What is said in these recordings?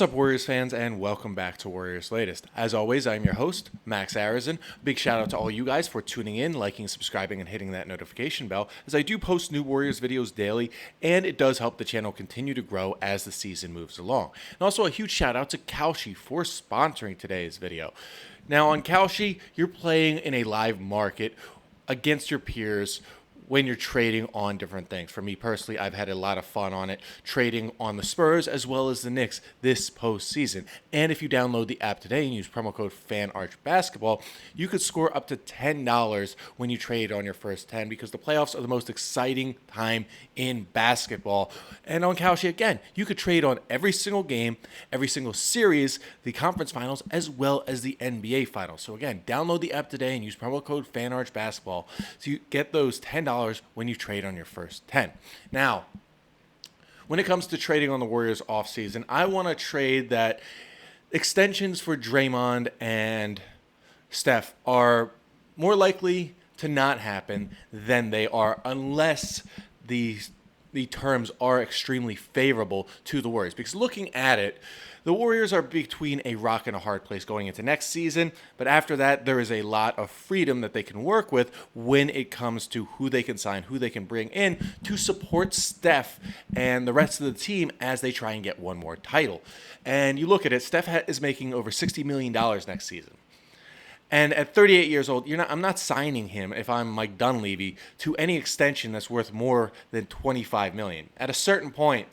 What's up, Warriors fans, and welcome back to Warriors Latest. As always, I'm your host, Max Arizin. Big shout out to all you guys for tuning in, liking, subscribing, and hitting that notification bell, as I do post new Warriors videos daily, and it does help the channel continue to grow as the season moves along. And also a huge shout out to Kalshi for sponsoring today's video. Now on Kalshi, you're playing in a live market against your peers when you're trading on different things. For me personally, I've had a lot of fun on it, trading on the Spurs as well as the Knicks this postseason. And if you download the app today and use promo code FANARCHBASKETBALL, you could score up to $10 when you trade on your first 10, because the playoffs are the most exciting time in basketball. And on Kalshi, again, you could trade on every single game, every single series, the conference finals, as well as the NBA finals. So again, download the app today and use promo code FANARCHBASKETBALL to get those $10 when you trade on your first 10. Now, when it comes to trading on the Warriors offseason, I want to trade that extensions for Draymond and Steph are more likely to not happen than they are, unless the terms are extremely favorable to the Warriors. Because looking at it, the Warriors are between a rock and a hard place going into next season, but after that, there is a lot of freedom that they can work with when it comes to who they can sign, who they can bring in to support Steph and the rest of the team as they try and get one more title. And you look at it, Steph is making over $60 million next season. And at 38 years old, I'm not signing him, if I'm Mike Dunleavy, to any extension that's worth more than $25 million. At a certain point,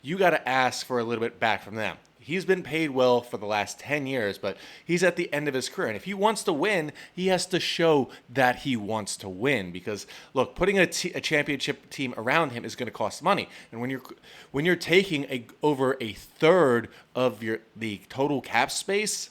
you got to ask for a little bit back from them. He's been paid well for the last 10 years, but he's at the end of his career. And if he wants to win, he has to show that he wants to win. Because, look, putting a championship team around him is going to cost money. And when you're taking over a third of the total cap space,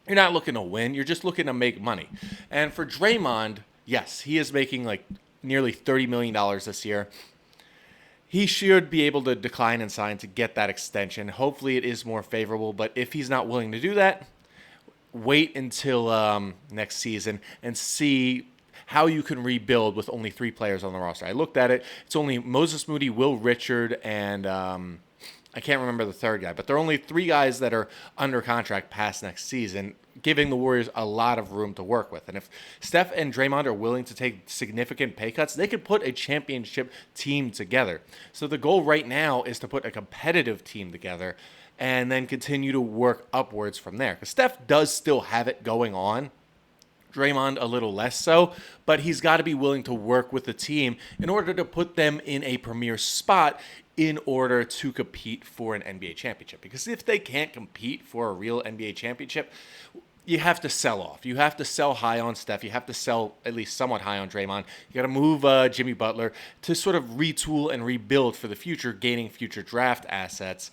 you're not looking to win. You're just looking to make money. And for Draymond, yes, he is making like nearly $30 million this year. He should be able to decline and sign to get that extension. Hopefully it is more favorable, but if he's not willing to do that, wait until next season and see how you can rebuild with only 3 players on the roster. I looked at it. It's only Moses Moody, Will Richard, and I can't remember the third guy, but there are only 3 guys that are under contract past next season, giving the Warriors a lot of room to work with. And if Steph and Draymond are willing to take significant pay cuts, they could put a championship team together. So the goal right now is to put a competitive team together and then continue to work upwards from there. Because Steph does still have it going on. Draymond a little less so, but he's got to be willing to work with the team in order to put them in a premier spot in order to compete for an NBA championship. Because if they can't compete for a real NBA championship, you have to sell off. You have to sell high on Steph. You have to sell at least somewhat high on Draymond. You got to move Jimmy Butler to sort of retool and rebuild for the future, gaining future draft assets.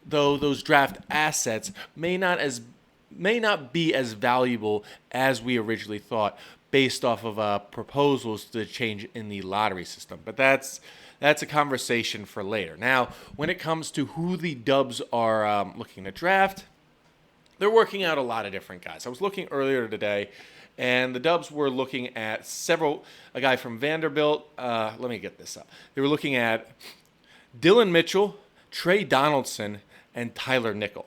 Though those draft assets may not be as valuable as we originally thought, based off of proposals to change in the lottery system. But that's a conversation for later. Now, when it comes to who the Dubs are looking to draft, they're working out a lot of different guys. I was looking earlier today, and the Dubs were looking at a guy from Vanderbilt. Let me get this up. They were looking at Dylan Mitchell, Trey Donaldson, and Tyler Nickel.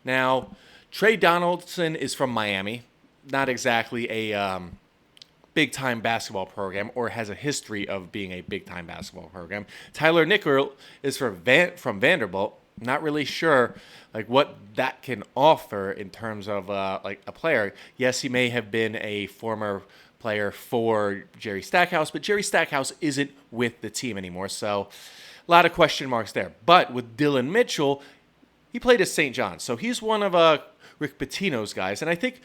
Now, Trey Donaldson is from Miami, not exactly a big-time basketball program, or has a history of being a big-time basketball program. Tyler Nickel is from Vanderbilt. Not really sure what that can offer in terms of a player. Yes, he may have been a former player for Jerry Stackhouse, but Jerry Stackhouse isn't with the team anymore, so a lot of question marks there. But with Dylan Mitchell, he played at St. John's, so he's one of Rick Pitino's guys, and I think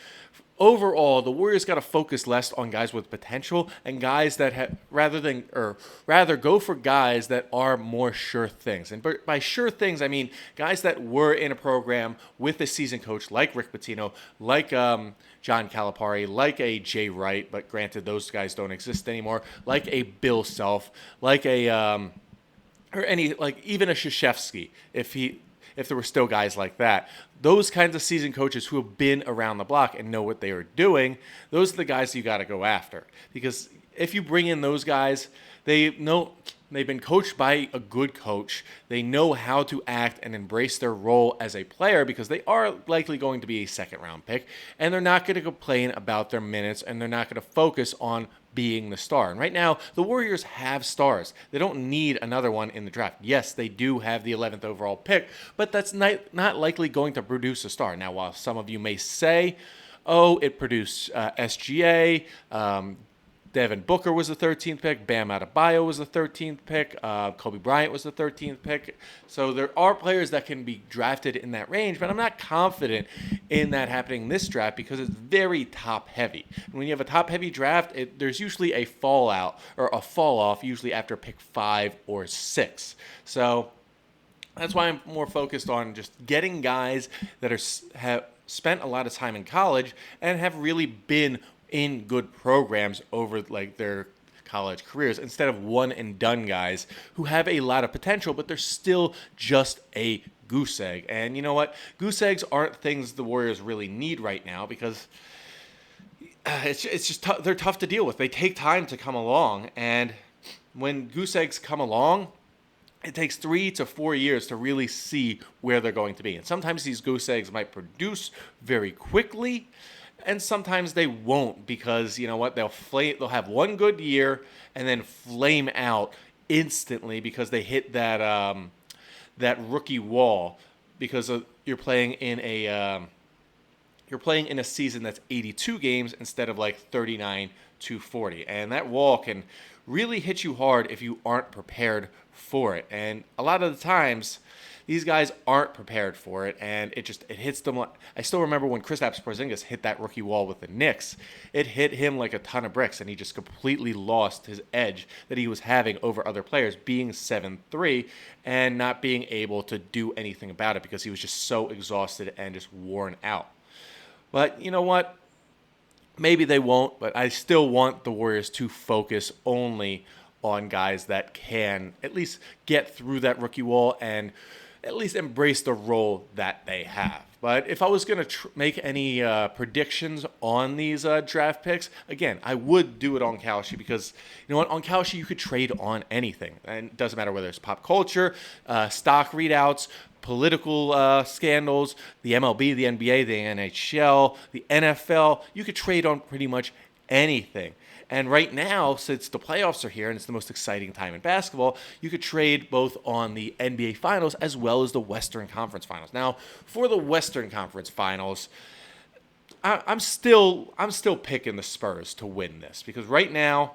overall, the Warriors got to focus less on guys with potential and guys that rather go for guys that are more sure things. And by sure things, I mean guys that were in a program with a seasoned coach like Rick Pitino, like John Calipari, like a Jay Wright, but granted those guys don't exist anymore, like a Bill Self, like a even a Krzyzewski, if there were still guys like that. Those kinds of seasoned coaches who have been around the block and know what they are doing, those are the guys you got to go after. Because if you bring in those guys, they know They've been coached by a good coach. They know how to act and embrace their role as a player because they are likely going to be a second round pick, and they're not going to complain about their minutes, and they're not going to focus on being the star. And right now, the Warriors have stars. They don't need another one in the draft. Yes, they do have the 11th overall pick, but that's not likely going to produce a star. Now, while some of you may say, oh, it produced SGA, Devin Booker was the 13th pick. Bam Adebayo was the 13th pick. Kobe Bryant was the 13th pick. So there are players that can be drafted in that range, but I'm not confident in that happening this draft because it's very top heavy. And when you have a top heavy draft, there's usually a fallout or a fall off usually after pick 5 or 6. So that's why I'm more focused on just getting guys that have spent a lot of time in college and have really been in good programs over like their college careers instead of one and done guys who have a lot of potential, but they're still just a goose egg. And you know what? Goose eggs aren't things the Warriors really need right now because it's just they're tough to deal with. They take time to come along, and when goose eggs come along, it takes 3 to 4 years to really see where they're going to be. And sometimes these goose eggs might produce very quickly, and sometimes they won't because, you know what, they'll have one good year and then flame out instantly because they hit that rookie wall because you're playing in a season that's 82 games instead of like 39 to 40. And that wall can really hit you hard if you aren't prepared for it. And a lot of the times, these guys aren't prepared for it, and it hits them. I still remember when Kristaps Porzingis hit that rookie wall with the Knicks. It hit him like a ton of bricks, and he just completely lost his edge that he was having over other players, being 7'3", and not being able to do anything about it because he was just so exhausted and just worn out. But you know what? Maybe they won't, but I still want the Warriors to focus only on guys that can at least get through that rookie wall and at least embrace the role that they have. But if I was going to make any predictions on these draft picks, again, I would do it on Kalshi because, you know what, on Kalshi you could trade on anything. And it doesn't matter whether it's pop culture, stock readouts, political scandals, the MLB, the NBA, the NHL, the NFL. You could trade on pretty much anything. And right now, since the playoffs are here and it's the most exciting time in basketball, you could trade both on the NBA Finals as well as the Western Conference Finals. Now, for the Western Conference Finals, I'm still picking the Spurs to win this because right now,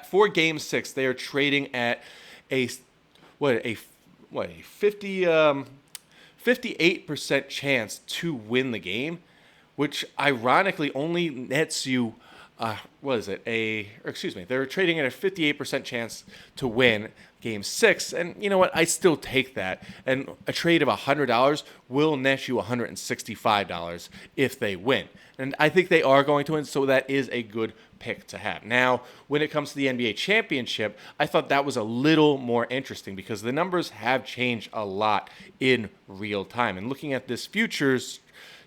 for Game 6, they are trading at a 58% chance to win the game, which ironically only nets you. They're trading at a 58% chance to win Game 6. And you know what? I still take that. And a trade of $100 will net you $165 if they win. And I think they are going to win, so that is a good pick to have. Now, when it comes to the NBA championship, I thought that was a little more interesting because the numbers have changed a lot in real time. And looking at this futures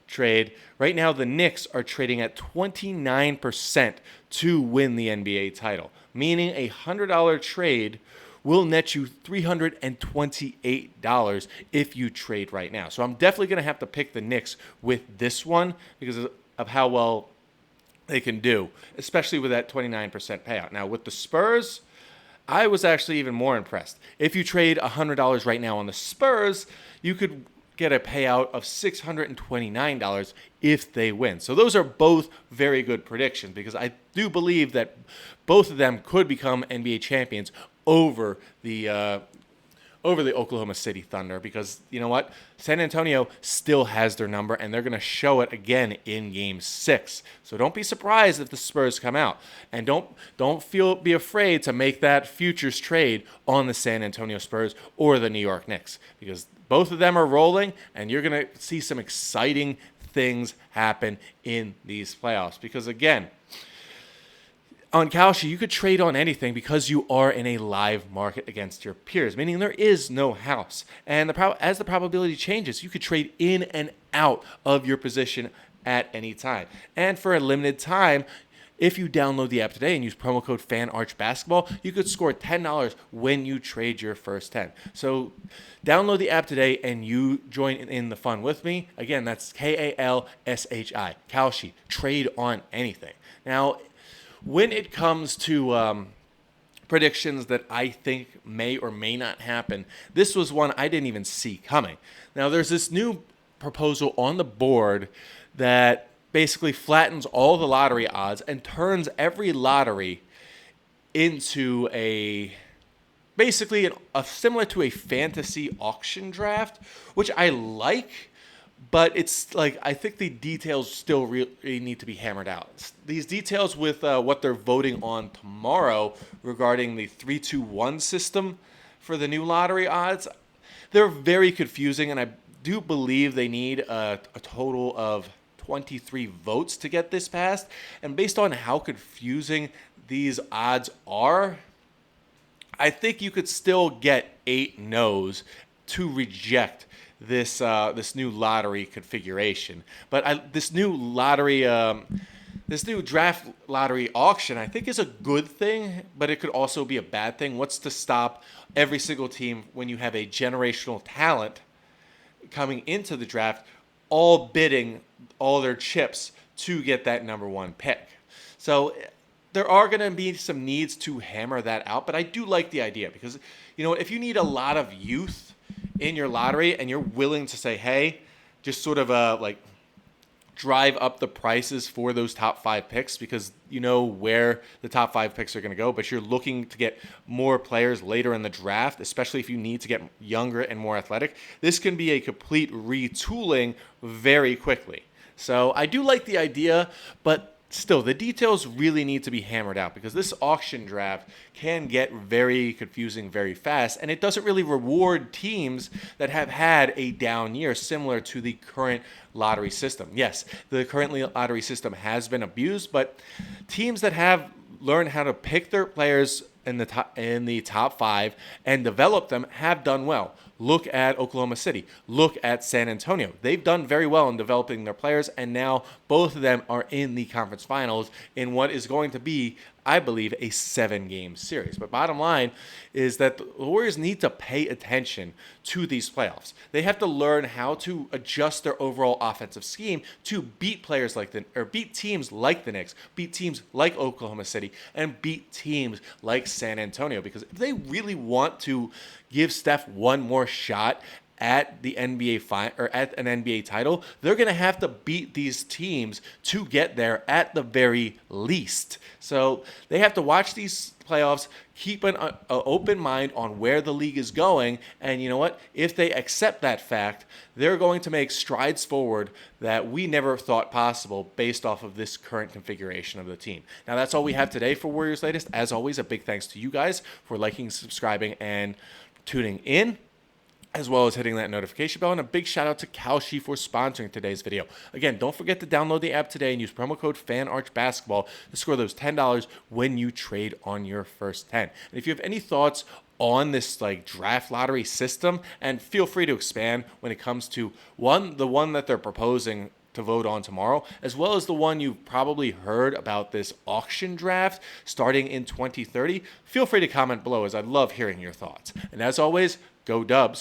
trade, right now the Knicks are trading at 29% to win the NBA title, meaning a $100 trade will net you $328 if you trade right now. So I'm definitely going to have to pick the Knicks with this one because of how well they can do, especially with that 29% payout. Now with the Spurs, I was actually even more impressed. If you trade $100 right now on the Spurs, you could get a payout of $629 if they win. So those are both very good predictions because I do believe that both of them could become NBA champions over the Oklahoma City Thunder because, you know what, San Antonio still has their number and they're going to show it again in Game 6. So don't be surprised if the Spurs come out, and don't be afraid to make that futures trade on the San Antonio Spurs or the New York Knicks because both of them are rolling, and you're going to see some exciting things happen in these playoffs. Because, again, on Kalshi, you could trade on anything because you are in a live market against your peers, meaning there is no house. And as the probability changes, you could trade in and out of your position at any time. And for a limited time, If you download the app today and use promo code FANARCHBASKETBALL, you could score $10 when you trade your first 10. So download the app today and you join in the fun with me. Again, that's KALSHI, Kalshi. Trade on anything. Now, when it comes to predictions that I think may or may not happen, this was one I didn't even see coming. Now, there's this new proposal on the board that basically flattens all the lottery odds and turns every lottery into basically similar to a fantasy auction draft, which I like, but it's like I think the details still really need to be hammered out. These details with what they're voting on tomorrow regarding the 3-2-1 system for the new lottery odds, they're very confusing, and I do believe they need a total of 23 votes to get this passed. And based on how confusing these odds are, I think you could still get 8 no's to reject this new lottery configuration. But this new draft lottery auction, I think, is a good thing, but it could also be a bad thing. What's to stop every single team, when you have a generational talent coming into the draft, all bidding all their chips to get that number 1 pick? So there are going to be some needs to hammer that out, but I do like the idea because, if you need a lot of youth in your lottery and you're willing to say, hey, just sort of drive up the prices for those top 5 picks because you know where the top 5 picks are going to go, but you're looking to get more players later in the draft, especially if you need to get younger and more athletic, this can be a complete retooling very quickly. So I do like the idea, but still, the details really need to be hammered out because this auction draft can get very confusing very fast, and it doesn't really reward teams that have had a down year similar to the current lottery system. Yes, the current lottery system has been abused, but teams that have learned how to pick their players in the top 5 and develop them have done well. Look at Oklahoma City. Look at San Antonio. They've done very well in developing their players, and now both of them are in the conference finals in what is going to be, I believe, a 7-game series. But bottom line is that the Warriors need to pay attention to these playoffs. They have to learn how to adjust their overall offensive scheme to beat beat teams like the Knicks, beat teams like Oklahoma City, and beat teams like San Antonio. Because if they really want to give Steph one more shot at the NBA or at an NBA title, they're going to have to beat these teams to get there at the very least. So they have to watch these playoffs, keep an open mind on where the league is going, and you know what? If they accept that fact, they're going to make strides forward that we never thought possible based off of this current configuration of the team. Now, that's all we have today for Warriors Latest. As always, a big thanks to you guys for liking, subscribing, and tuning in, as well as hitting that notification bell. And a big shout out to Kalshi for sponsoring today's video. Again, don't forget to download the app today and use promo code FANARCHBASKETBALL to score those $10 when you trade on your first 10. And if you have any thoughts on this draft lottery system, and feel free to expand when it comes to the one that they're proposing to vote on tomorrow, as well as the one you've probably heard about, this auction draft starting in 2030, feel free to comment below, as I love hearing your thoughts. And as always, go Dubs.